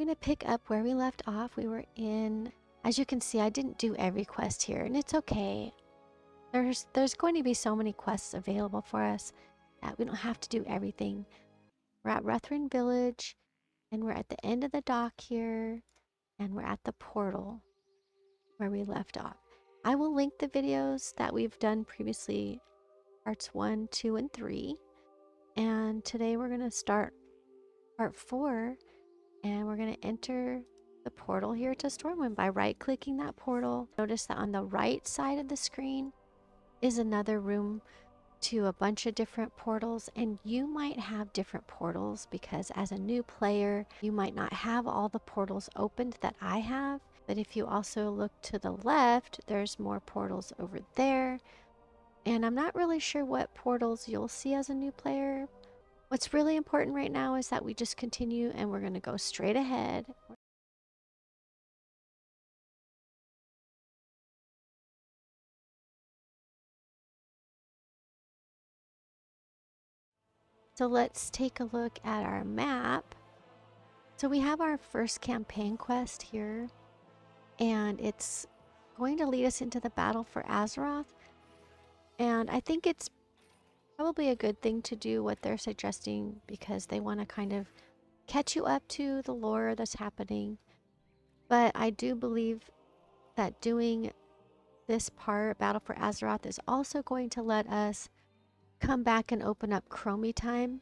I'm going to pick up where we left off. We were in, as you can see, I didn't do every quest here, and it's okay. There's going to be so many quests available for us that we don't have to do everything. We're at Ruthven Village, and we're at the end of the dock here, and we're at the portal where we left off. I will link the videos that we've done previously, parts 1, 2, and 3. And today we're going to start part 4, and we're going to enter the portal here to Stormwind by right-clicking that portal. Notice that on the right side of the screen is another room to a bunch of different portals, and you might have different portals because as a new player you might not have all the portals opened that I have. But if you also look to the left, there's more portals over there, and I'm not really sure what portals you'll see as a new player. What's really important right now is that we just continue, and we're going to go straight ahead. So let's take a look at our map. So we have our first campaign quest here, and it's going to lead us into the battle for Azeroth. And I think it's probably a good thing to do what they're suggesting because they want to kind of catch you up to the lore that's happening. But I do believe that doing this part, Battle for Azeroth, is also going to let us come back and open up Chromie time.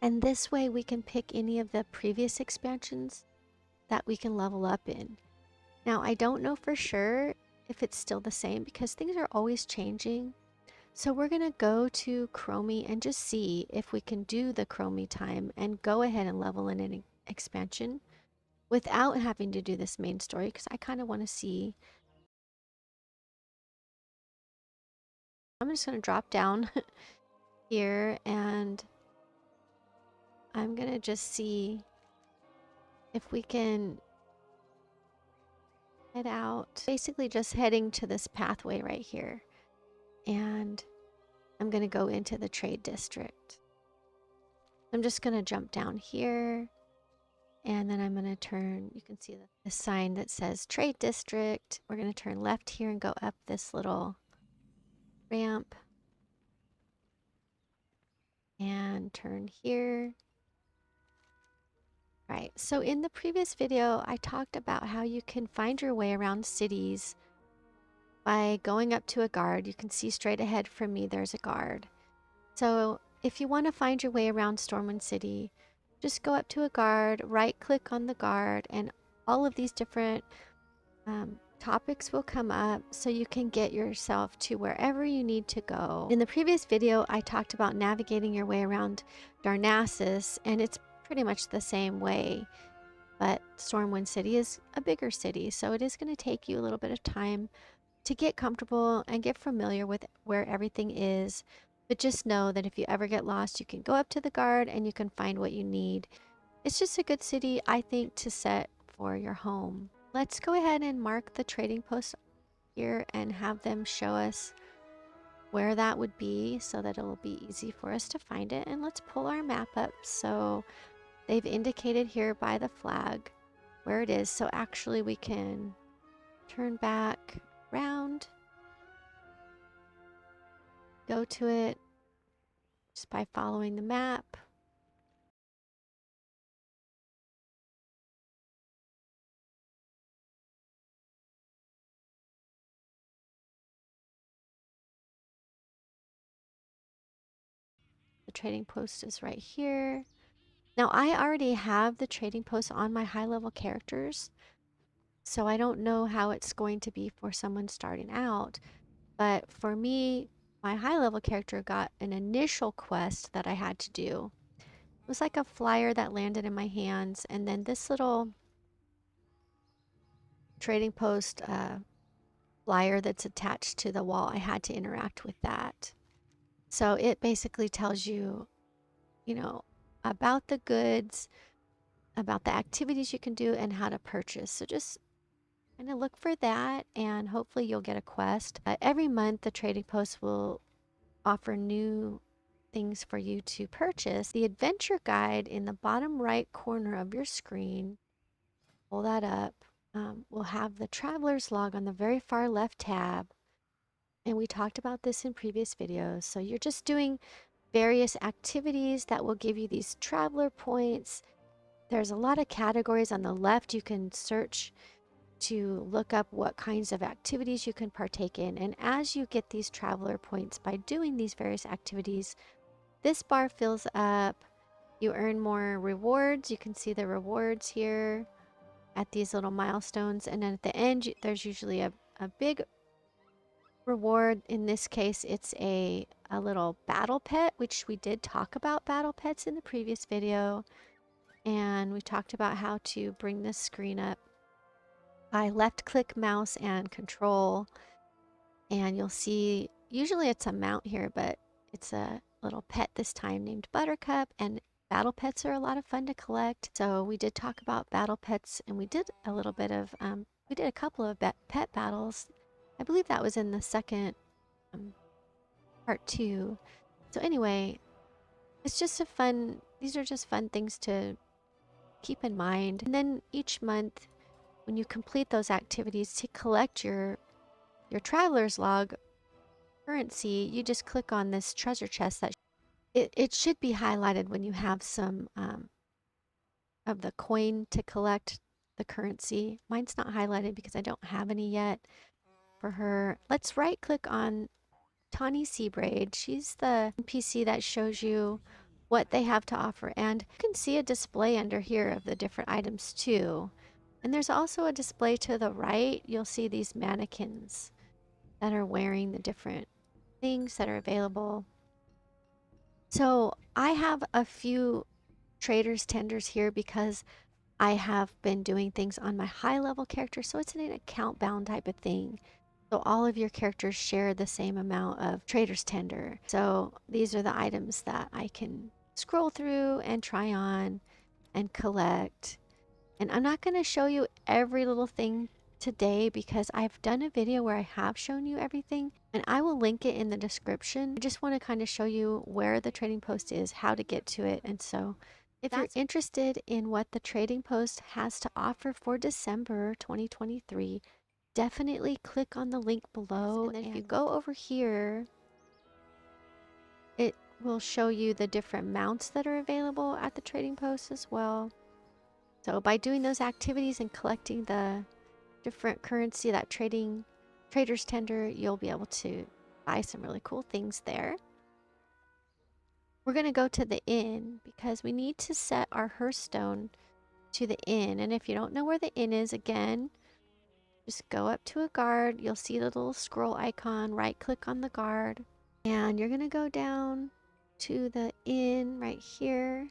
And this way we can pick any of the previous expansions that we can level up in. Now, I don't know for sure if it's still the same because things are always changing. So we're going to go to Chromie and just see if we can do the Chromie time and go ahead and level in an expansion without having to do this main story, because I kind of want to see. I'm just going to drop down here, and I'm going to just see if we can head out. Basically just heading to this pathway right here. And I'm going to go into the trade district. I'm just going to jump down here, and then I'm going to turn. You can see the sign that says trade district. We're going to turn left here and go up this little ramp and turn here. Right, so in the previous video I talked about how you can find your way around cities by going up to a guard. You can see straight ahead from me there's a guard. So if you want to find your way around Stormwind City, just go up to a guard, right click on the guard, and all of these different topics will come up so you can get yourself to wherever you need to go. In the previous video I talked about navigating your way around Darnassus, and it's pretty much the same way, but Stormwind City is a bigger city, so it is going to take you a little bit of time to get comfortable and get familiar with where everything is. But just know that if you ever get lost, you can go up to the guard and you can find what you need. It's just a good city, I think, to set for your home. Let's go ahead and mark the trading post here and have them show us where that would be so that it'll be easy for us to find it. And let's pull our map up. So they've indicated here by the flag where it is. So actually we can turn back around, go to it just by following the map. The trading post is right here. Now I already have the trading post on my high level characters, so I don't know how it's going to be for someone starting out. But for me, my high level character got an initial quest that I had to do. It was like a flyer that landed in my hands, and then this little trading post flyer that's attached to the wall, I had to interact with that. So it basically tells you, you know, about the goods, about the activities you can do, and how to purchase. So just kind of look for that, and hopefully you'll get a quest. Every month the trading post will offer new things for you to purchase. The adventure guide in the bottom right corner of your screen pull that up, we'll have the traveler's log on the very far left tab. And we talked about this in previous videos. So you're just doing various activities that will give you these traveler points. There's a lot of categories on the left. You can search to look up what kinds of activities you can partake in. And as you get these traveler points by doing these various activities, this bar fills up. You earn more rewards. You can see the rewards here at these little milestones. And then at the end, there's usually a big reward. In this case, it's a little battle pet, which we did talk about battle pets in the previous video. And we talked about how to bring this screen up by left click mouse and control. And you'll see, usually it's a mount here, but it's a little pet this time named Buttercup. And battle pets are a lot of fun to collect. So we did talk about battle pets, and we did a little bit of, we did a couple of pet battles. I believe that was in the second part 2. So anyway, it's just a fun, these are just fun things to keep in mind. And then each month, when you complete those activities to collect your traveler's log currency, you just click on this treasure chest that it should be highlighted when you have some of the coin to collect the currency. Mine's not highlighted because I don't have any yet for her. Let's right click on Tawny Seabraid. She's the NPC that shows you what they have to offer. And you can see a display under here of the different items too. And there's also a display to the right. You'll see these mannequins that are wearing the different things that are available. So I have a few traders tenders here because I have been doing things on my high level character. So it's an account bound type of thing. So all of your characters share the same amount of trader's tender. So these are the items that I can scroll through and try on and collect. And I'm not going to show you every little thing today because I've done a video where I have shown you everything, and I will link it in the description. I just want to kind of show you where the trading post is, how to get to it. And so if you're interested in what the trading post has to offer for December 2023, definitely click on the link below. And then if you go over here, it will show you the different mounts that are available at the trading post as well. So by doing those activities and collecting the different currency that traders tender, you'll be able to buy some really cool things there. We're going to go to the inn because we need to set our Hearthstone to the inn. And if you don't know where the inn is, again, just go up to a guard. You'll see the little scroll icon, right click on the guard, and you're going to go down to the inn right here,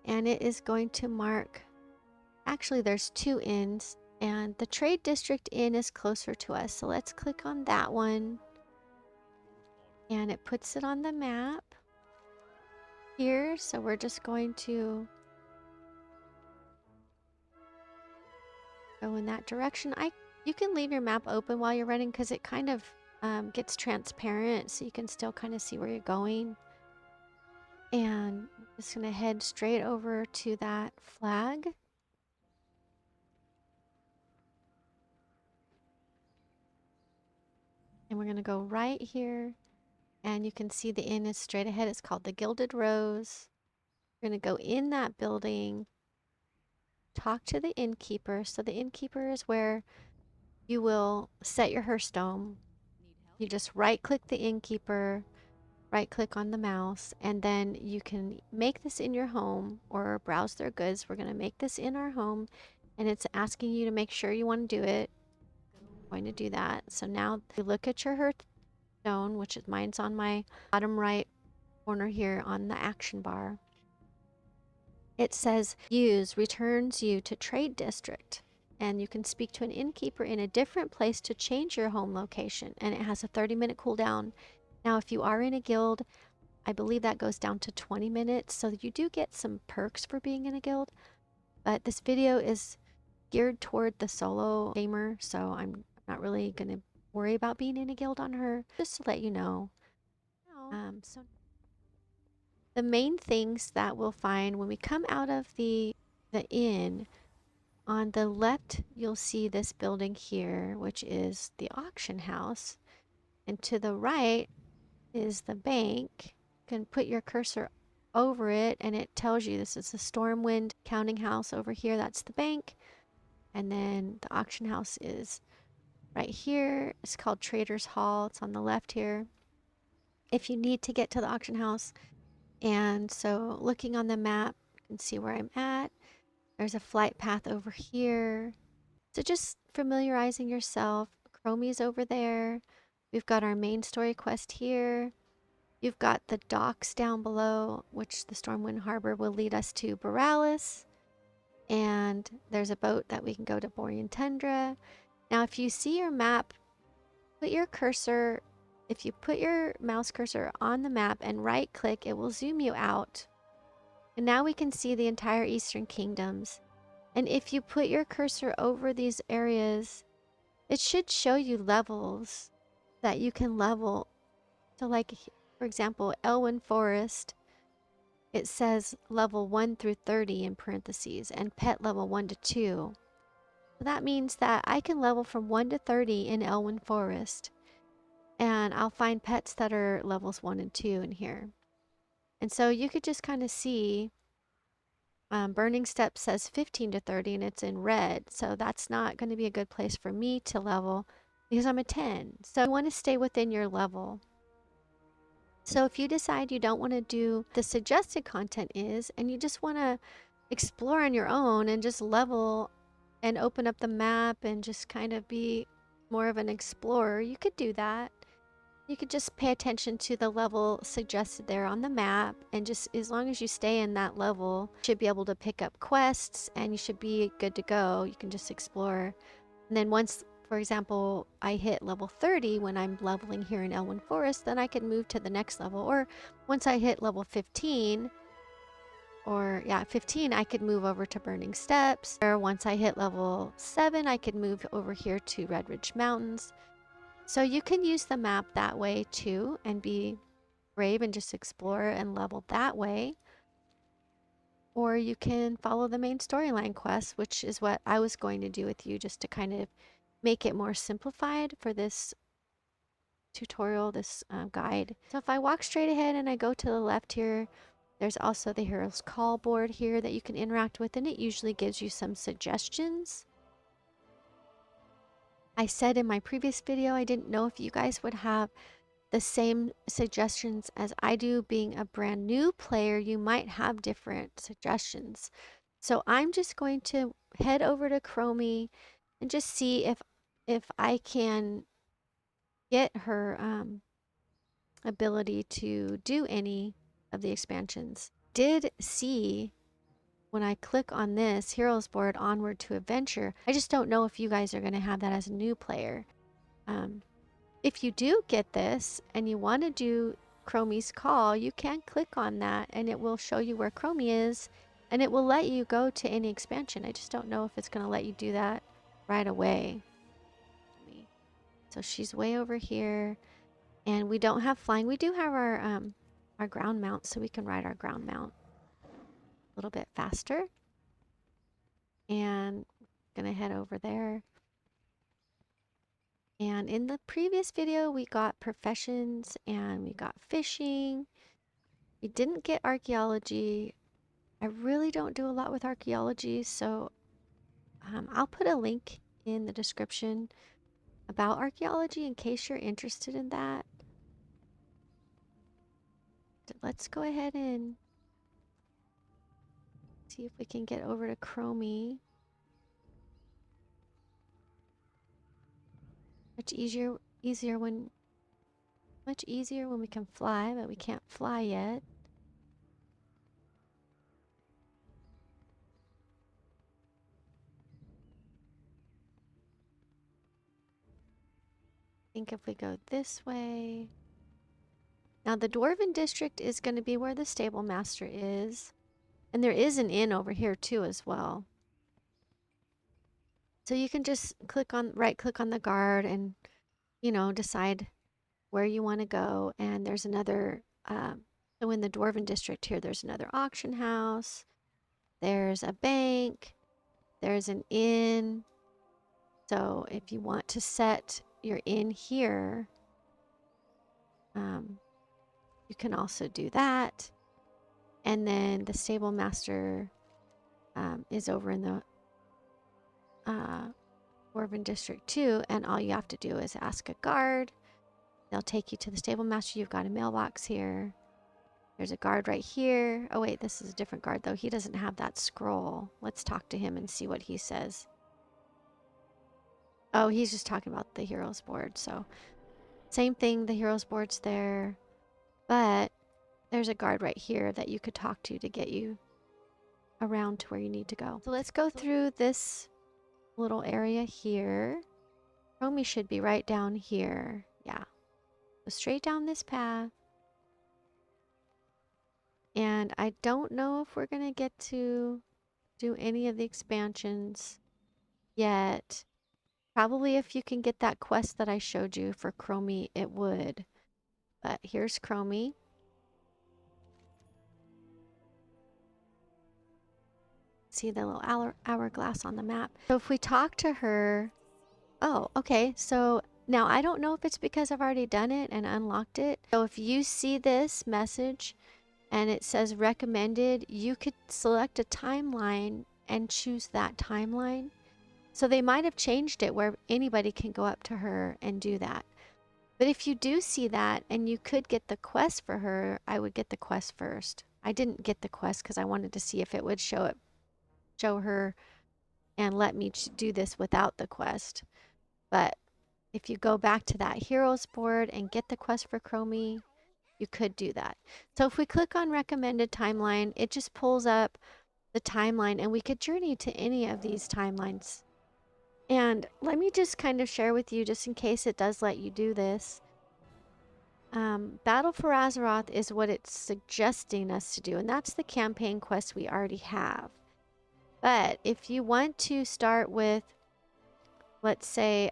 and it is going to mark, actually there's 2 inns, and the Trade District Inn is closer to us. So let's click on that one, and it puts it on the map here. So we're just going to go in that direction. You can leave your map open while you're running because it kind of gets transparent, so you can still kind of see where you're going. And I'm just going to head straight over to that flag. And we're going to go right here. And you can see the inn is straight ahead. It's called the Gilded Rose. We're going to go in that building, talk to the innkeeper. So the innkeeper is where you will set your Hearthstone. You just right click the innkeeper, right click on the mouse, and then you can make this in your home or browse their goods. We're going to make this in our home, and it's asking you to make sure you want to do it. I'm going to do that. So now you look at your Hearthstone, which is mine's on my bottom right corner here on the action bar. It says use returns you to Trade District, and you can speak to an innkeeper in a different place to change your home location, and it has a 30-minute cooldown. Now if you are in a guild, I believe that goes down to 20 minutes, so you do get some perks for being in a guild. But this video is geared toward the solo gamer, so I'm not really going to worry about being in a guild on her, just to let you know. So the main things that we'll find when we come out of the inn, on the left, you'll see this building here, which is the auction house. And to the right is the bank. You can put your cursor over it and it tells you this is the Stormwind counting house over here. That's the bank. And then the auction house is right here. It's called Traders Hall. It's on the left here. If you need to get to the auction house, and so looking on the map, you can see where I'm at. There's a flight path over here. So just familiarizing yourself. Chromie's over there. We've got our main story quest here. You've got the docks down below, which the Stormwind Harbor will lead us to Borealis. And there's a boat that we can go to Borean Tundra. Now, if you see your map, put your cursor, if you put your mouse cursor on the map and right click, it will zoom you out. And now we can see the entire Eastern Kingdoms. And if you put your cursor over these areas, it should show you levels that you can level. So like, for example, Elwynn Forest, it says level 1 through 30 in parentheses, and pet level 1 to 2. So that means that I can level from 1 to 30 in Elwynn Forest. And I'll find pets that are levels 1 and 2 in here. And so you could just kind of see Burning Steps says 15 to 30 and it's in red. So that's not going to be a good place for me to level because I'm a 10. So you want to stay within your level. So if you decide you don't want to do the suggested content is, and you just want to explore on your own and just level and open up the map and just kind of be more of an explorer, you could do that. You could just pay attention to the level suggested there on the map, and just as long as you stay in that level, you should be able to pick up quests and you should be good to go. You can just explore. And then once, for example, I hit level 30 when I'm leveling here in Elwynn Forest, then I can move to the next level. Or once I hit level 15, or yeah, 15, I could move over to Burning Steps. Or once I hit level 7, I could move over here to Red Ridge Mountains. So you can use the map that way too and be brave and just explore and level that way. Or you can follow the main storyline quest, which is what I was going to do with you just to kind of make it more simplified for this tutorial, this guide. So if I walk straight ahead and I go to the left here, there's also the Hero's Call board here that you can interact with, and it usually gives you some suggestions. I said in my previous video, I didn't know if you guys would have the same suggestions as I do. Being a brand new player, you might have different suggestions. So I'm just going to head over to Chromie and just see if I can get her ability to do any of the expansions. Did see when I click on this Heroes board Onward to Adventure, I just don't know if you guys are going to have that as a new player. If you do get this and you want to do Chromie's Call, you can click on that and it will show you where Chromie is and it will let you go to any expansion. I just don't know if it's going to let you do that right away. So she's way over here and we don't have flying. We do have our ground mount, so we can ride our ground mount a little bit faster. And I'm going to head over there. And in the previous video, we got professions and we got fishing. We didn't get archaeology. I really don't do a lot with archaeology, so I'll put a link in the description about archaeology in case you're interested in that. Let's go ahead and see if we can get over to Chromie. Much easier when we can fly, but we can't fly yet. I think if we go this way. Now the Dwarven District is going to be where the stable master is. And there is an inn over here too as well. So you can just right click on the guard and, you know, decide where you want to go. And there's another, so in the Dwarven District here, there's another auction house. There's a bank. There's an inn. So if you want to set your inn here, you can also do that. And then the stable master is over in the Dwarven District too. And all you have to do is ask a guard. They'll take you to the stable master. You've got a mailbox here. There's a guard right here. Oh wait, this is a different guard though. He doesn't have that scroll. Let's talk to him and see what he says. Oh, he's just talking about the heroes board. So same thing, the heroes board's there. But there's a guard right here that you could talk to get you around to where you need to go. So let's go through this little area here. Chromie should be right down here. Yeah. Go straight down this path. And I don't know if we're going to get to do any of the expansions yet. Probably if you can get that quest that I showed you for Chromie, it would. But here's Chromie. See the little hourglass on the map. So if we talk to her, oh, okay. So now I don't know if it's because I've already done it and unlocked it. So if you see this message and it says recommended, you could select a timeline and choose that timeline. So they might have changed it where anybody can go up to her and do that. But if you do see that and you could get the quest for her, I would get the quest first. I didn't get the quest because I wanted to see if it would show her and let me do this without the quest. But if you go back to that heroes board and get the quest for Chromie, you could do that. So if we click on recommended timeline, it just pulls up the timeline and we could journey to any of these timelines. And let me just kind of share with you, just in case it does let you do this. Battle for Azeroth is what it's suggesting us to do, and that's the campaign quest we already have. But if you want to start with, let's say,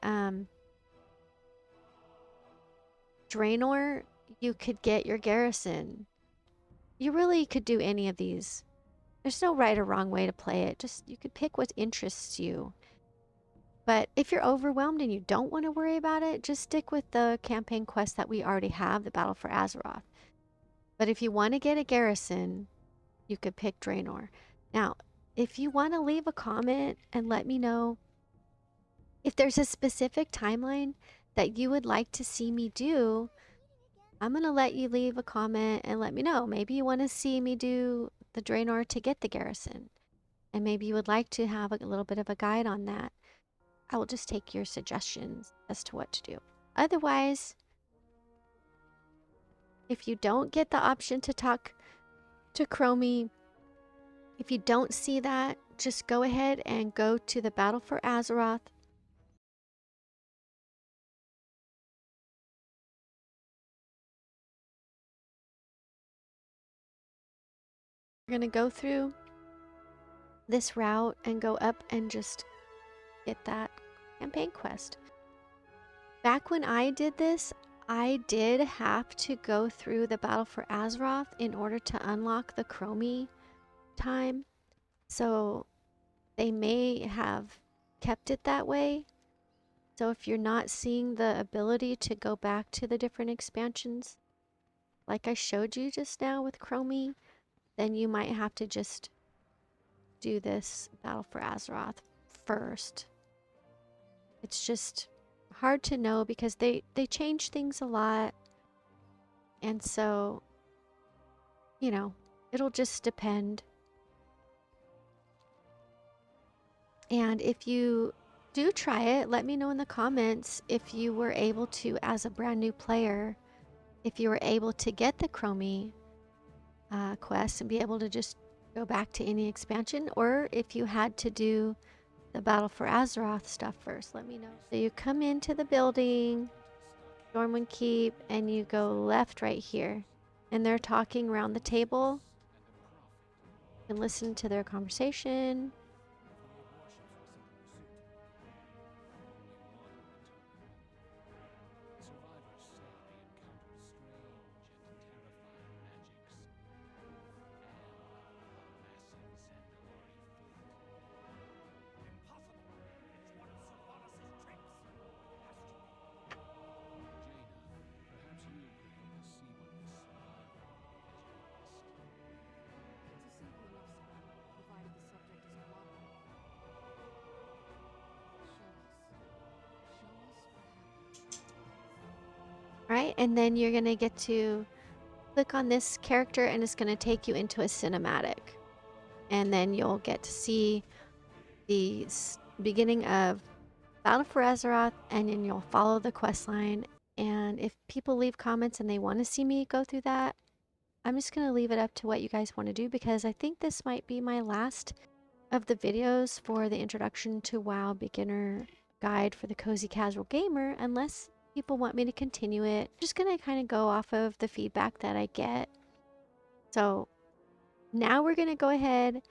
Draenor, you could get your garrison. You really could do any of these. There's no right or wrong way to play it. Just you could pick what interests you. But if you're overwhelmed and you don't want to worry about it, just stick with the campaign quest that we already have, the Battle for Azeroth. But if you want to get a garrison, you could pick Draenor. Now, if you want to leave a comment and let me know if there's a specific timeline that you would like to see me do, I'm going to let you leave a comment and let me know. Maybe you want to see me do the Draenor to get the garrison. And maybe you would like to have a little bit of a guide on that. I will just take your suggestions as to what to do. Otherwise, if you don't get the option to talk to Chromie, if you don't see that, just go ahead and go to the Battle for Azeroth. We're going to go through this route and go up and just get that campaign quest. Back when I did this, I did have to go through the Battle for Azeroth in order to unlock the Chromie time. So they may have kept it that way. So if you're not seeing the ability to go back to the different expansions, like I showed you just now with Chromie, then you might have to just do this Battle for Azeroth first. It's just hard to know because they change things a lot. And so, you know, it'll just depend. And if you do try it, let me know in the comments if you were able to, as a brand new player, if you were able to get the Chromie quest and be able to just go back to any expansion, or if you had to do the Battle for Azeroth stuff first. Let me know. So you come into the building, Stormwind Keep, and you go left right here. And they're talking around the table. You can listen to their conversation. and then you're going to get to click on this character and it's going to take you into a cinematic. And then you'll get to see the beginning of Battle for Azeroth, and then you'll follow the quest line. And if people leave comments and they want to see me go through that, I'm just going to leave it up to what you guys want to do, because I think this might be my last of the videos for the Introduction to WoW Beginner Guide for the Cozy Casual Gamer, unless people want me to continue it. I'm just going to kind of go off of the feedback that I get. So now we're going to go ahead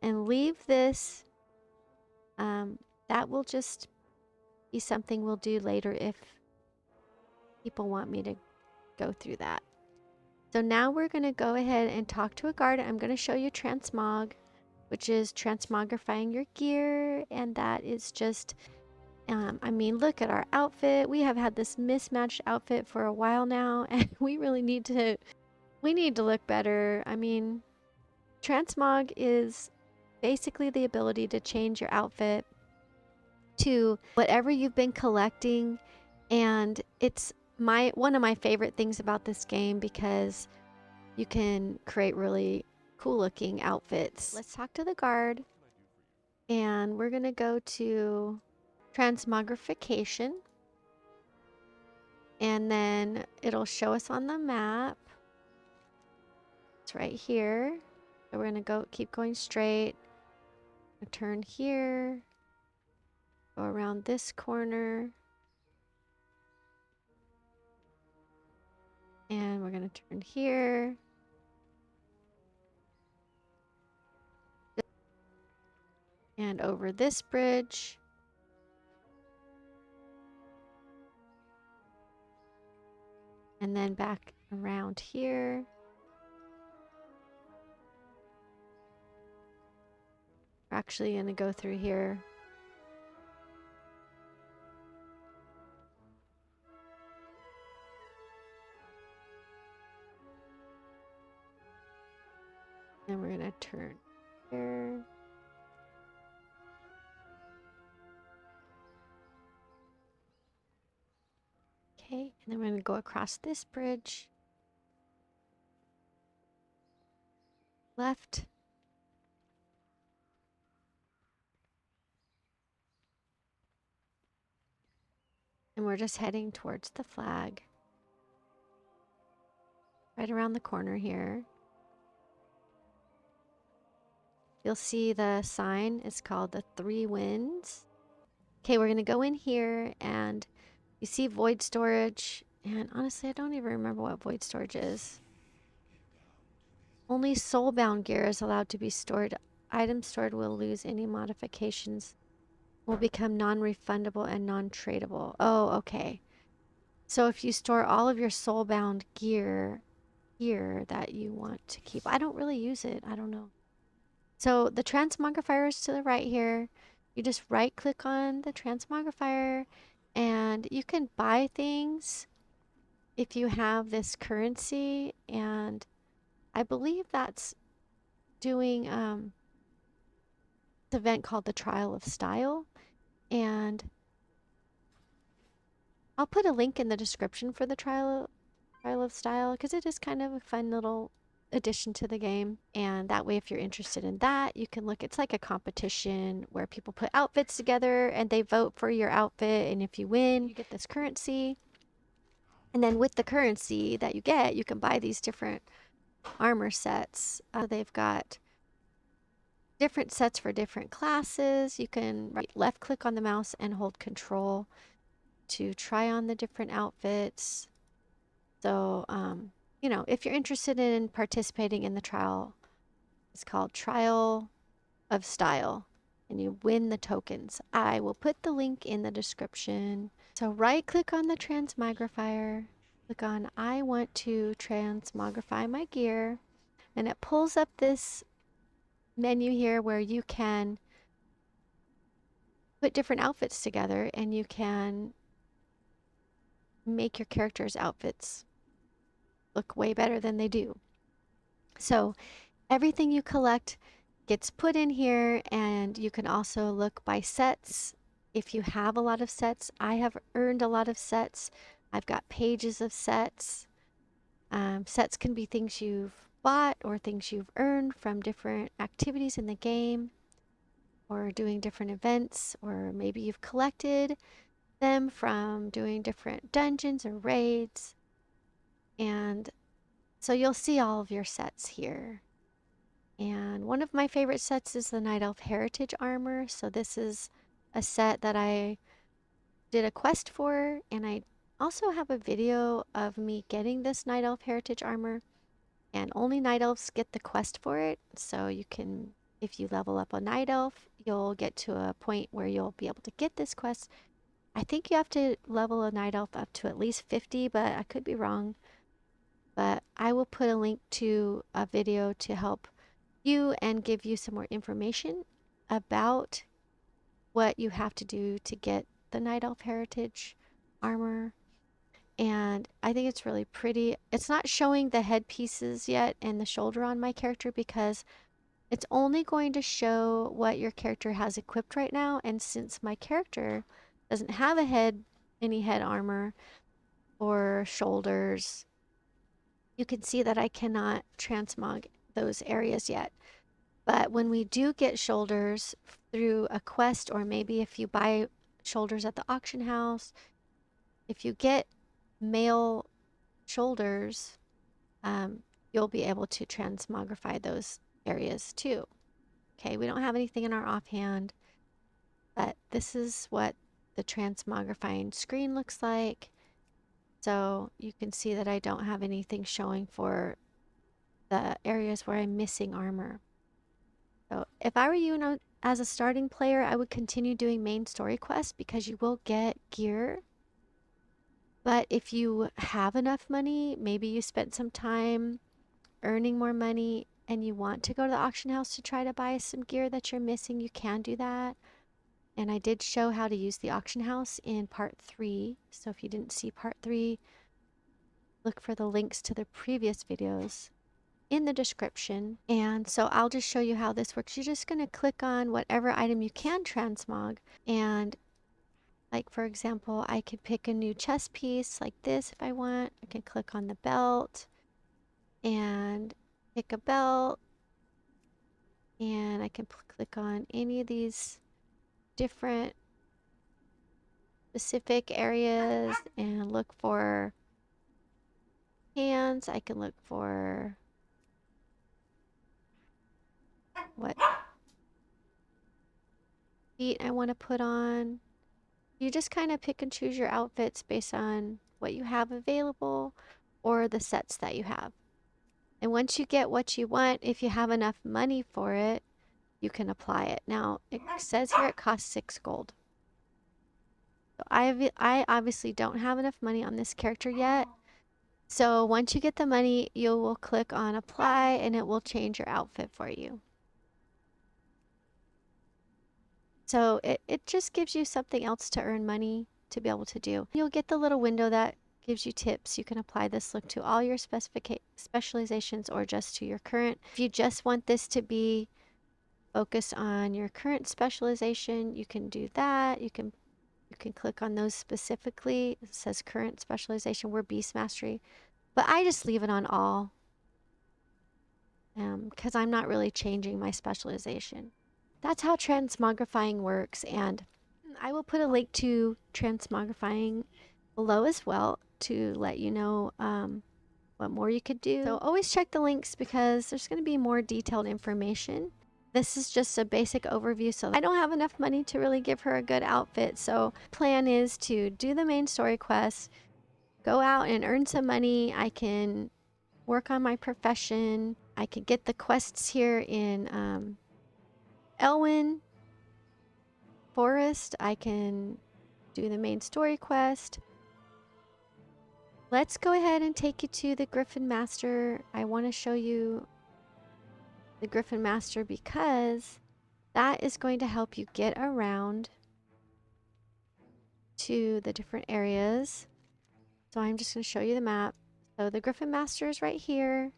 and leave this. That will just be something we'll do later if people want me to go through that. So now we're going to go ahead and talk to a guard. I'm going to show you Transmog, which is transmogrifying your gear. And that is just, I mean, look at our outfit. We have had this mismatched outfit for a while now, and we really need to look better. I mean, Transmog is basically the ability to change your outfit to whatever you've been collecting, and it's one of my favorite things about this game, because you can create really cool looking outfits. Let's talk to the guard, and we're gonna go to Transmogrification, and then it'll show us on the map. It's right here. So we're gonna keep going straight, turn here, go around this corner, and we're going to turn here. And over this bridge. And then back around here. We're actually going to go through here. And we're going to turn here. Okay, and then we're going to go across this bridge. Left. And we're just heading towards the flag. Right around the corner here. You'll see the sign is called the Three Winds. Okay, we're going to go in here, and you see void storage. And honestly, I don't even remember what void storage is. Only soulbound gear is allowed to be stored. Items stored will lose any modifications, will become non-refundable and non-tradable. Oh, okay. So if you store all of your soulbound gear here that you want to keep, I don't really use it. I don't know. So the Transmogrifier is to the right here. You just right click on the Transmogrifier, and you can buy things if you have this currency, and I believe that's doing this event called the Trial of Style, and I'll put a link in the description for the Trial of Style, because it is kind of a fun little addition to the game. And that way, if you're interested in that, you can look. It's like a competition where people put outfits together and they vote for your outfit, and if you win, you get this currency. And then with the currency that you get, you can buy these different armor sets. They've got different sets for different classes. You can left click on the mouse and hold control to try on the different outfits. So, you know, if you're interested in participating in the trial, it's called Trial of Style, and you win the tokens. I will put the link in the description. So right click on the Transmogrifier, click on I want to transmogrify my gear, and it pulls up this menu here where you can put different outfits together, and you can make your character's outfits look way better than they do. So everything you collect gets put in here, and you can also look by sets. If you have a lot of sets, I have earned a lot of sets I've got pages of sets. Sets can be things you've bought or things you've earned from different activities in the game or doing different events, or maybe you've collected them from doing different dungeons or raids. And so you'll see all of your sets here. And one of my favorite sets is the Night Elf Heritage Armor. So this is a set that I did a quest for, and I also have a video of me getting this Night Elf Heritage Armor, and only Night Elves get the quest for it. So you can, if you level up a Night Elf, you'll get to a point where you'll be able to get this quest. I think you have to level a Night Elf up to at least 50, but I could be wrong. But I will put a link to a video to help you and give you some more information about what you have to do to get the Night Elf Heritage armor. And I think it's really pretty. It's not showing the headpieces yet and the shoulder on my character because it's only going to show what your character has equipped right now. And since my character doesn't have any head armor or shoulders, you can see that I cannot transmog those areas yet. But when we do get shoulders through a quest, or maybe if you buy shoulders at the auction house, if you get male shoulders, you'll be able to transmogrify those areas too. Okay, we don't have anything in our offhand, but this is what the transmogrifying screen looks like. So you can see that I don't have anything showing for the areas where I'm missing armor. So if I were you, as a starting player, I would continue doing main story quests because you will get gear. But if you have enough money, maybe you spent some time earning more money and you want to go to the auction house to try to buy some gear that you're missing, you can do that. And I did show how to use the auction house in part 3. So if you didn't see part 3, look for the links to the previous videos in the description. And so I'll just show you how this works. You're just going to click on whatever item you can transmog. And like, for example, I could pick a new chest piece like this if I want. I can click on the belt and pick a belt. And I can click on any of these different specific areas and look for hands. I can look for what feet I want to put on. You just kind of pick and choose your outfits based on what you have available or the sets that you have. And once you get what you want, if you have enough money for it, you can apply it. Now, it says here it costs 6 gold. So I obviously don't have enough money on this character yet. So once you get the money, you will click on apply and it will change your outfit for you. So it just gives you something else to earn money to be able to do. You'll get the little window that gives you tips. You can apply this look to all your specializations or just to your current. If you just want this to be focused on your current specialization, you can do that. You can click on those specifically. It says current specialization, we're beast mastery. But I just leave it on all because I'm not really changing my specialization. That's how transmogrifying works, and I will put a link to transmogrifying below as well to let you know what more you could do. So always check the links because there's going to be more detailed information. This is just a basic overview, so I don't have enough money to really give her a good outfit. So plan is to do the main story quest, go out and earn some money. I can work on my profession. I could get the quests here in Elwynn Forest. I can do the main story quest. Let's go ahead and take you to the Gryphon Master. I want to show you the Gryphon Master because that is going to help you get around to the different areas. So I'm just going to show you the map. So the Gryphon Master is right here.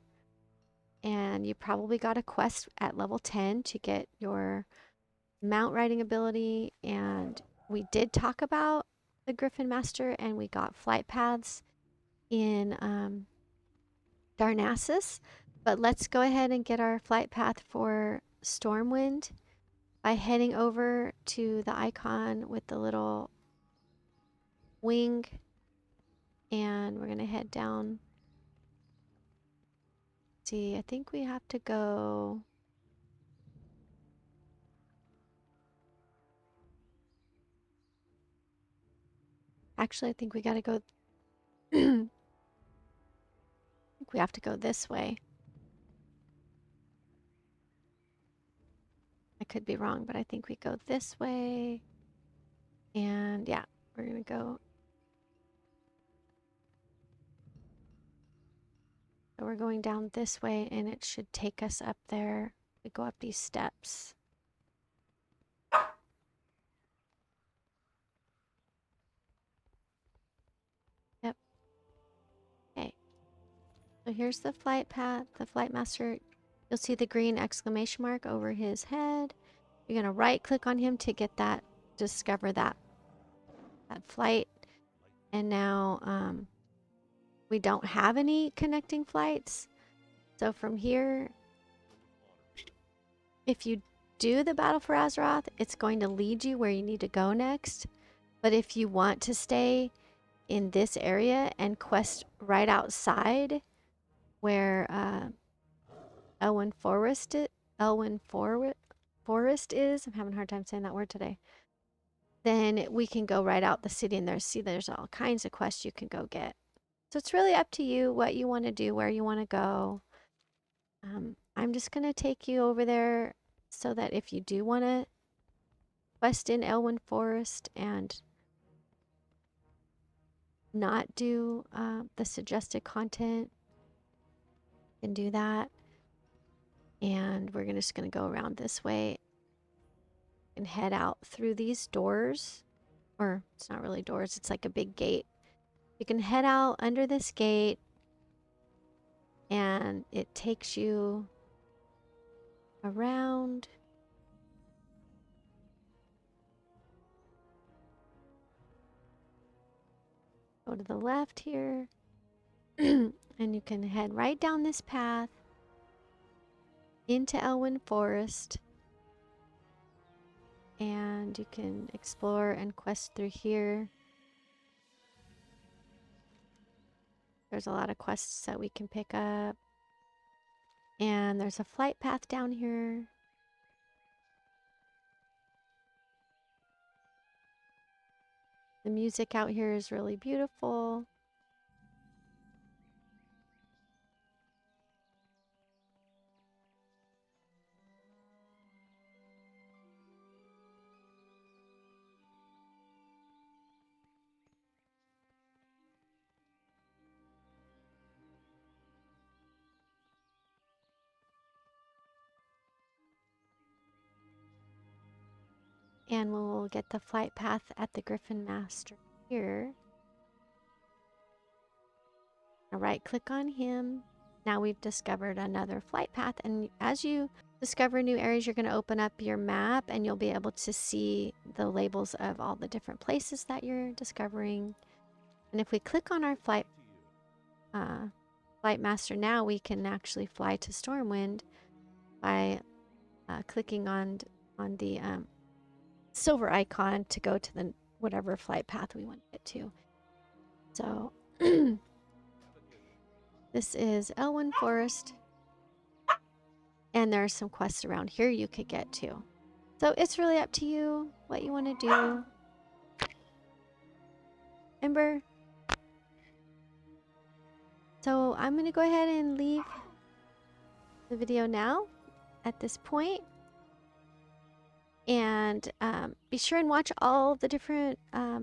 And you probably got a quest at level 10 to get your mount riding ability. And we did talk about the Gryphon Master, and we got flight paths in Darnassus. But let's go ahead and get our flight path for Stormwind by heading over to the icon with the little wing, and we're gonna head down. See, I think we have to go. Actually, I think we gotta go. I think we have to go this way. I could be wrong, but I think we go this way. And yeah, we're gonna go. So we're going down this way, and it should take us up there. We go up these steps. Yep. Okay. So here's the flight path, the flight master. You'll see the green exclamation mark over his head. You're gonna right click on him to get that, discover that flight. And now we don't have any connecting flights. So from here, if you do the Battle for Azeroth, it's going to lead you where you need to go next. But if you want to stay in this area and quest right outside where Elwynn Forest is, I'm having a hard time saying that word today, then we can go right out the city, and there's all kinds of quests you can go get. So it's really up to you what you want to do, where you want to go. I'm just going to take you over there so that if you do want to quest in Elwynn Forest and not do the suggested content, you can do that. And we're just going to go around this way and head out through these doors. Or it's not really doors, it's like a big gate. You can head out under this gate, and it takes you around. Go to the left here, and you can head right down this path into Elwynn Forest, and you can explore and quest through here. There's a lot of quests that we can pick up, and there's a flight path down here. The music out here is really beautiful. And we'll get the flight path at the Gryphon Master here. Right click on him. Now we've discovered another flight path, and as you discover new areas, you're going to open up your map and you'll be able to see the labels of all the different places that you're discovering. And if we click on our flight master now, we can actually fly to Stormwind by clicking on the silver icon to go to the whatever flight path we want to get to. So this is Elwynn Forest, and there are some quests around here you could get to. So it's really up to you what you want to do. Ember. So I'm going to go ahead and leave the video now at this point. And be sure and watch all the different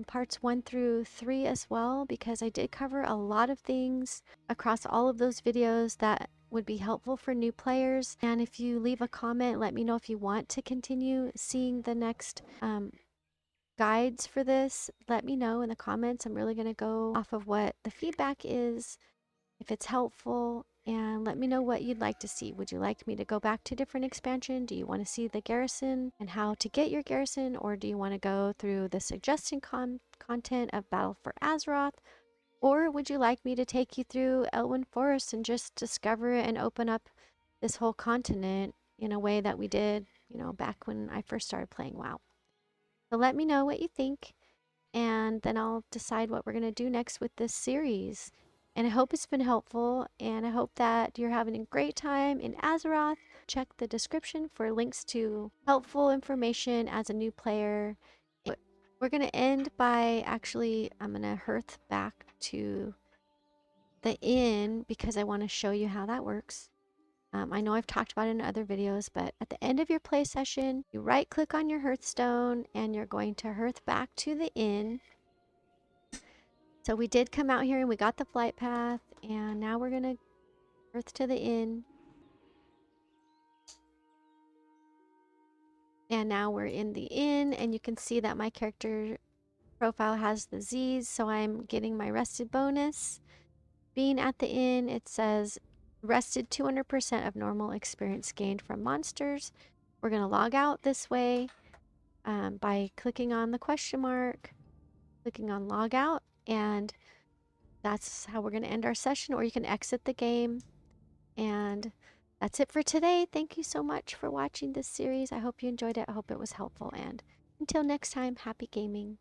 parts 1 through 3 as well, because I did cover a lot of things across all of those videos that would be helpful for new players. And if you leave a comment, let me know if you want to continue seeing the next guides for this. Let me know in the comments. I'm really going to go off of what the feedback is, if it's helpful. and let me know what you'd like to see. Would you like me to go back to different expansion? Do you want to see the garrison and how to get your garrison? Or do you want to go through the suggested content of Battle for Azeroth? Or would you like me to take you through Elwynn Forest and just discover it and open up this whole continent in a way that we did, back when I first started playing WoW? So let me know what you think, and then I'll decide what we're going to do next with this series. And I hope it's been helpful, and I hope that you're having a great time in Azeroth. Check the description for links to helpful information as a new player. We're going to end by I'm going to hearth back to the inn because I want to show you how that works. I know I've talked about it in other videos, but at the end of your play session, you right click on your Hearthstone and you're going to hearth back to the inn. So we did come out here and we got the flight path, and now we're going to hearth to the inn. And now we're in the inn, and you can see that my character profile has the Z's, so I'm getting my rested bonus. Being at the inn, it says rested 200% of normal experience gained from monsters. We're going to log out this way by clicking on the question mark, clicking on log out, and that's how we're going to end our session. Or you can exit the game. And that's it for today. Thank you so much for watching this series. I hope you enjoyed it. I hope it was helpful. And until next time, happy gaming.